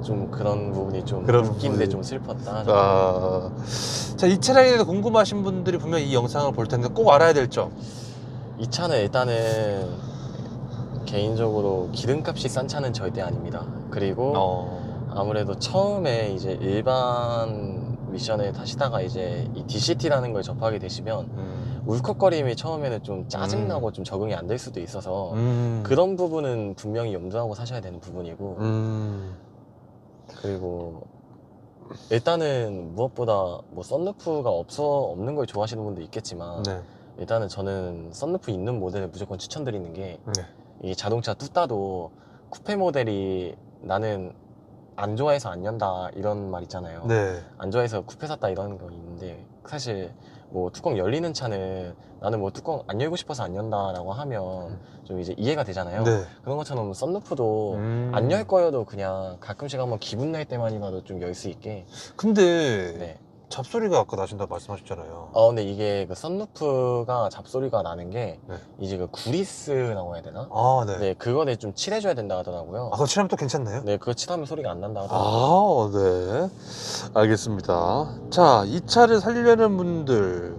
좀 그런 부분이 좀 웃긴데 좀 슬펐다. 자, 이 차량에 대해서 궁금하신 분들이 분명 이 영상을 볼 텐데 꼭 알아야 될 점. 이 차는 일단은 개인적으로 기름값이 싼 차는 절대 아닙니다. 그리고 아무래도 처음에 이제 일반 미션을 타시다가 이제 이 DCT라는 걸 접하게 되시면 울컥거림이 처음에는 좀 짜증나고 좀 적응이 안 될 수도 있어서 그런 부분은 분명히 염두하고 사셔야 되는 부분이고 그리고 일단은 무엇보다 뭐 썬루프가 없는 걸 좋아하시는 분도 있겠지만 네. 일단은 저는 썬루프 있는 모델을 무조건 추천드리는 게 네. 이 자동차 뚜따도 쿠페 모델이 나는 안 좋아해서 안 연다 이런 말 있잖아요. 네. 안 좋아해서 쿠페 샀다 이런 거 있는데 사실 뭐 뚜껑 열리는 차는 나는 뭐 뚜껑 안 열고 싶어서 안 연다라고 하면 좀 이제 이해가 되잖아요. 네. 그런 것처럼 썬루프도 안 열 거여도 그냥 가끔씩 한번 기분 날 때만이라도 좀 열 수 있게. 근데 네. 잡소리가 아까 나신다고 말씀하셨잖아요. 근데 이게 그 썬루프가 잡소리가 나는 게 네. 이제 그 구리스라고 해야 되나? 네. 네, 그거를 좀 칠해줘야 된다 하더라고요. 그거 칠하면 또 괜찮나요? 네, 그거 칠하면 소리가 안 난다 하더라고요. 네. 알겠습니다. 자, 이 차를 살리려는 분들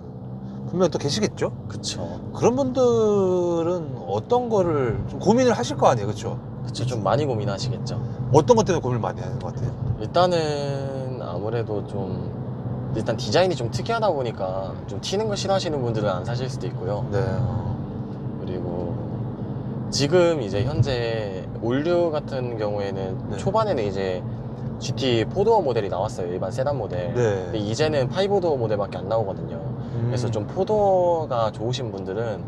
분명 또 계시겠죠? 그쵸. 그런 분들은 어떤 거를 좀 고민을 하실 거 아니에요, 그쵸? 그쵸, 좀 많이 고민하시겠죠. 어떤 것 때문에 고민을 많이 하는 것 같아요? 일단은 아무래도 좀 일단 디자인이 좀 특이하다 보니까 좀 튀는 거 싫어하시는 분들은 안 사실 수도 있고요. 네. 그리고 지금 이제 현재 올류 같은 경우에는 네. 초반에는 이제 GT 4도어 모델이 나왔어요. 일반 세단 모델. 네. 근데 이제는 5도어 모델밖에 안 나오거든요. 그래서 좀 4도어가 좋으신 분들은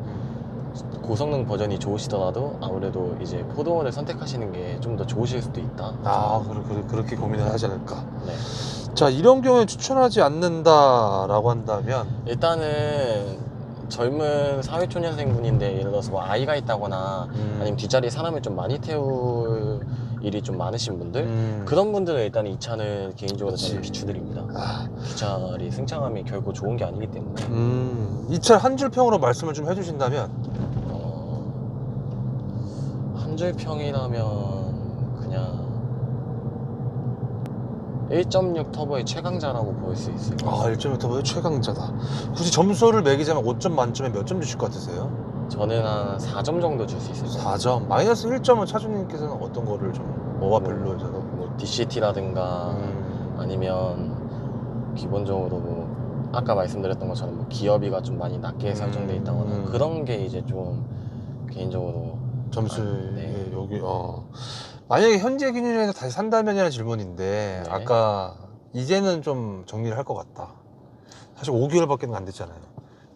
고성능 버전이 좋으시더라도 아무래도 이제 4도어를 선택하시는 게 좀 더 좋으실 수도 있다. 그렇게 고민을 하지 않을까. 네. 자, 이런 경우에 추천하지 않는다라고 한다면 일단은 젊은 사회초년생 분인데 예를 들어서 뭐 아이가 있다거나 아니면 뒷자리에 사람을 좀 많이 태울 일이 좀 많으신 분들 그런 분들은 일단 이 차는 개인적으로 저는 비추드립니다. 뒷자리 승차감이 결코 좋은 게 아니기 때문에 이 차 한 줄 평으로 말씀을 좀 해주신다면 한 줄 평이라면 그냥 1.6 터보의 최강자라고 볼 수 있을 것 같아요. 1.6 터보의 최강자다. 굳이 점수를 매기자면 5점 만점에 몇 점 주실 것 같으세요? 저는 한 4점 정도 줄 수 있을 것 같아요. 4점. 마이너스 1점은 차주님께서는 어떤 거를 좀 뭐가 별로죠? 뭐 DCT라든가 아니면 기본적으로 뭐 아까 말씀드렸던 것처럼 뭐 기어비가 좀 많이 낮게 설정돼 있다거나 그런 게 이제 좀 개인적으로 점수에 여기 만약에 현재 기준에서 다시 산다면이라는 질문인데 네. 아까 이제는 좀 정리를 할 것 같다. 사실 5개월밖에 안 됐잖아요.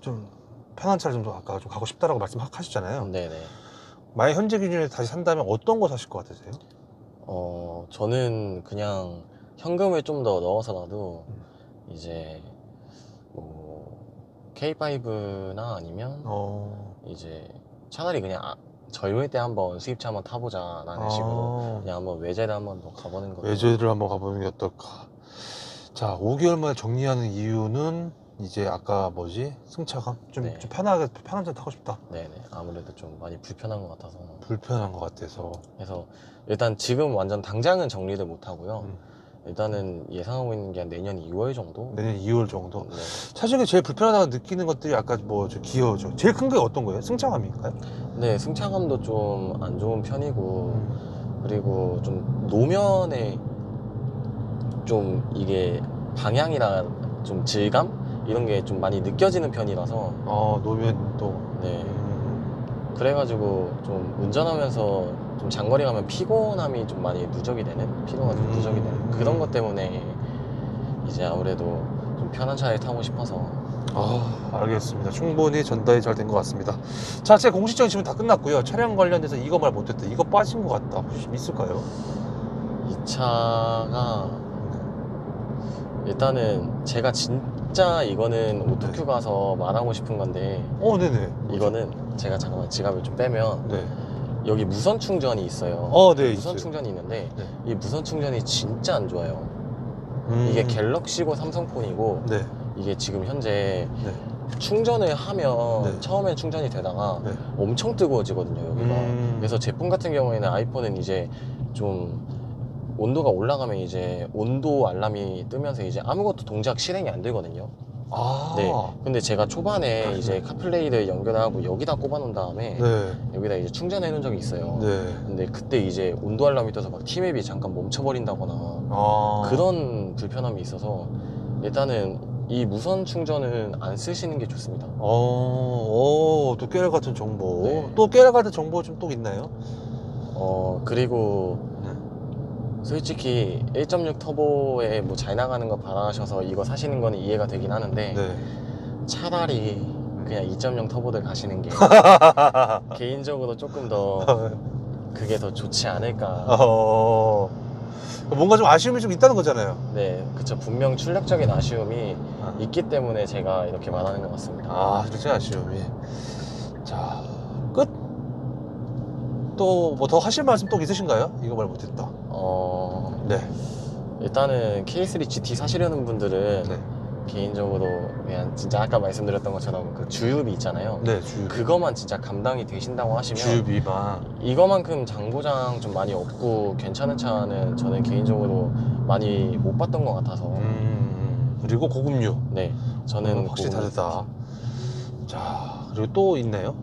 좀 편한 차를 좀 아까 좀 가고 싶다라고 말씀하셨잖아요. 네네. 만약 현재 기준에서 다시 산다면 어떤 거 사실 것 같으세요? 저는 그냥 현금을 좀 더 넣어서라도 이제 뭐 K5나 아니면 이제 차라리 그냥 젊을 때 한번 수입차 한번 타보자라는 식으로 그냥 한번 외제를 한번 더 가보는 거. 외제를 한번 가보는 게 어떨까. 자, 5개월 만에 정리하는 이유는 이제 아까 뭐지? 승차감? 좀, 네. 좀 편한 차 타고 싶다. 네네. 아무래도 좀 많이 불편한 것 같아서. 불편한 것 같아서. 그래서 일단 지금 완전 당장은 정리를 못 하고요. 음. 일단은 예상하고 있는 게 한 내년 2월 정도? 내년 2월 정도. 네. 사실 제일 불편하다고 느끼는 것들이 아까 뭐 저 기어죠. 제일 큰 게 어떤 거예요? 승차감인가요? 네, 승차감도 좀 안 좋은 편이고, 음. 그리고 좀 노면에 좀 이게 방향이나 좀 질감? 이런 게 좀 많이 느껴지는 편이라서, 노면도. 네. 그래가지고 좀 운전하면서 좀 장거리 가면 피곤함이 좀 많이 누적이 되는? 피로가 좀 누적이 되는 그런 것 때문에 이제 아무래도 좀 편한 차를 타고 싶어서. 알겠습니다. 충분히 전달이 잘 된 것 같습니다. 자, 제 공식적인 질문 다 끝났고요. 차량 관련돼서 이거 말 못했다. 이거 빠진 것 같다. 혹시 있을까요? 이 차가 일단은 제가 진짜 이거는 오토큐 가서 말하고 싶은 건데, 네네. 이거는 제가 잠깐만 지갑을 좀 빼면 네. 여기 무선 충전이 있어요. 네, 무선 있어요. 충전이 있는데 네. 이 무선 충전이 진짜 안 좋아요. 이게 갤럭시고 삼성폰이고, 네. 이게 지금 현재 네. 충전을 하면 네. 처음엔 충전이 되다가 네. 엄청 뜨거워지거든요, 여기가. 그래서 제품 같은 경우에는 아이폰은 이제 좀 온도가 올라가면 이제 온도 알람이 뜨면서 이제 아무것도 동작 실행이 안 되거든요. 네. 근데 제가 초반에 이제 카플레이를 연결하고 여기다 꼽아 놓은 다음에 네. 여기다 이제 충전해 놓은 적이 있어요. 네. 근데 그때 이제 온도 알람이 떠서 막 티맵이 잠깐 멈춰버린다거나 그런 불편함이 있어서 일단은 이 무선 충전은 안 쓰시는 게 좋습니다. 또 깨알 같은 정보. 네. 또 깨알 같은 정보 좀 또 있나요? 그리고 네. 솔직히 1.6 터보에 뭐 잘 나가는 거 바라셔서 이거 사시는 거는 이해가 되긴 하는데, 네. 차라리 그냥 2.0 터보를 가시는 게 개인적으로 조금 더 그게 더 좋지 않을까. 뭔가 좀 아쉬움이 좀 있다는 거잖아요. 네, 그쵸. 분명 출력적인 아쉬움이 있기 때문에 제가 이렇게 말하는 것 같습니다. 그렇죠. 아쉬움이. 자, 끝? 또 뭐 더 하실 말씀 또 있으신가요? 이거 말 못했다. 네. 일단은 K3 GT 사시려는 분들은 네. 개인적으로 그냥 진짜 아까 말씀드렸던 것처럼 그 주유비 있잖아요. 네, 주유비. 그거만 진짜 감당이 되신다고 하시면 주유비만. 이거만큼 장고장 좀 많이 없고 괜찮은 차는 저는 개인적으로 많이 못 봤던 것 같아서. 그리고 고급류. 네, 저는 확실히 고급 다르다. 자, 그리고 또 있나요?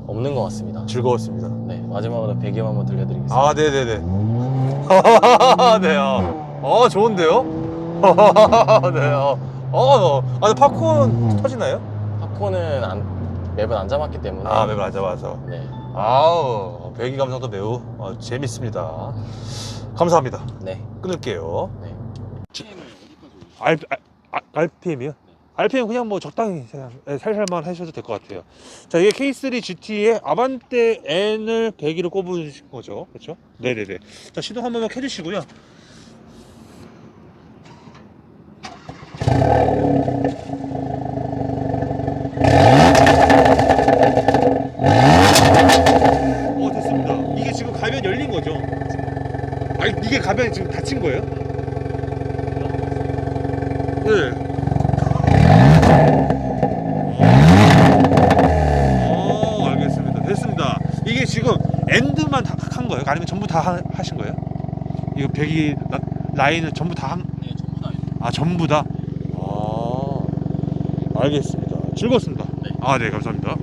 없는 것 같습니다. 즐거웠습니다. 네, 마지막으로 배경 한번 들려드리겠습니다. 네네네. 네. 좋은데요? 네. 근데 팝콘 터지나요? 팝콘은 맵을 안 잡았기 때문에. 맵을 안 잡아서. 네. 배기 감성도 매우 재밌습니다. 감사합니다. 네. 끊을게요. 네. RPM이요? RPM 그냥 뭐 적당히 살살만 하셔도 될 것 같아요. 자, 이게 K3 GT의 아반떼 N을 배기로 꼽으신 거죠, 그렇죠? 네네네. 자, 시동 한 번만 켜주시고요. 됐습니다. 이게 지금 가변 열린 거죠? 이게 가변이 지금 닫힌 거예요? 네. 알겠습니다. 됐습니다. 이게 지금 엔드만 한 거예요? 아니면 전부 다 하신 거예요? 이거 배기 라인을 전부 다 한? 네, 전부 다. 전부 다? 알겠습니다. 즐거웠습니다. 네. 네, 감사합니다.